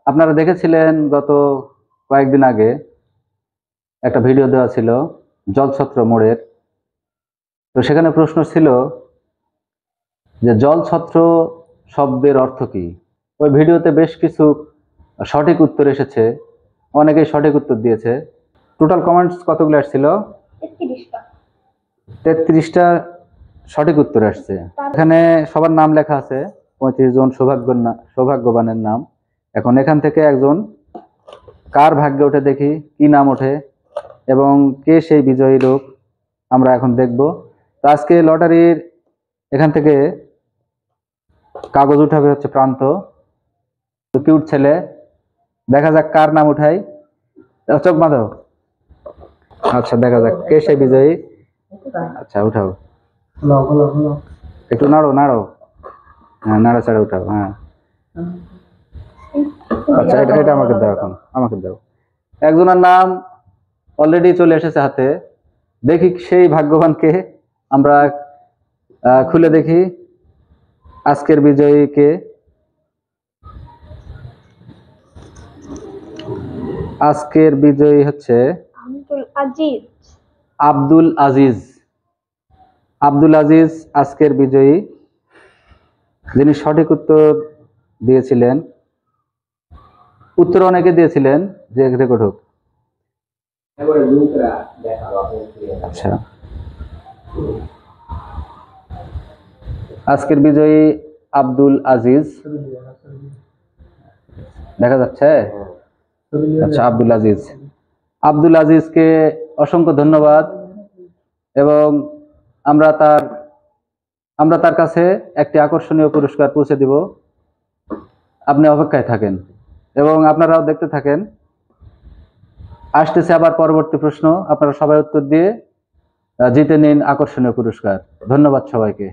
আপনারা দেখেছিলেন গত কয়েকদিন আগে একটা ভিডিও দেওয়া ছিল জলছত্র মোড়ের। তো সেখানে প্রশ্ন ছিল যে জলছত্র শব্দের অর্থ কি। ওই ভিডিওতে বেশ কিছু সঠিক উত্তর এসেছে, অনেকেই সঠিক উত্তর দিয়েছে। টোটাল কমেন্টস কতগুলো আসছিল? 33টা সঠিক উত্তর আসছে। এখানে সবার নাম লেখা আছে, 35 জন সৌভাগ্যবানের নাম। এখন এখান থেকে একজন কার ভাগ্যে ওঠে দেখি কি নাম ওঠে এবং কে সেই বিজয়ী লোক আমরা এখন দেখব। তো আজকে লটারির এখান থেকে কাগজ উঠাবে হচ্ছে প্রান্ত, তো কিউট ছেলে। দেখা যাক কার নাম উঠাই। চোখ বাঁধো। আচ্ছা, দেখা যাক কে সেই বিজয়ী। আচ্ছা, উঠাও, একটু নাড়ো নাড়ো। হ্যাঁ, নাড়াচাড়া উঠাও। হ্যাঁ, আচ্ছা, এটা আমাকে দাও, এখন আমাকে দাও। একজনের নাম অলরেডি চলে এসেছে হাতে। দেখি সেই ভাগ্যবানকে আমরা খুলে দেখি আজকের বিজয়ী কে। আজকের বিজয়ী হচ্ছে আব্দুল আজিজ। আব্দুল আজিজ আজকের বিজয়ী, যিনি সঠিক উত্তর দিয়েছিলেন। উত্তর অনেকে দিয়েছিলেন যে রেকর্ড হোক। আচ্ছা, আজকের বিজয়ী আব্দুল আজিজ, দেখা যাচ্ছে। আচ্ছা, আব্দুল আজিজকে অসংখ্য ধন্যবাদ এবং আমরা তার কাছে একটি আকর্ষণীয় পুরস্কার পৌঁছে দিব। আপনি অপেক্ষায় থাকেন এবং আপনারাও দেখতে থাকেন। আসতেছে আবার পরবর্তী প্রশ্ন, আপনারা সবাই উত্তর দিয়ে জিতে নিন আকর্ষণীয় পুরস্কার। ধন্যবাদ সবাইকে।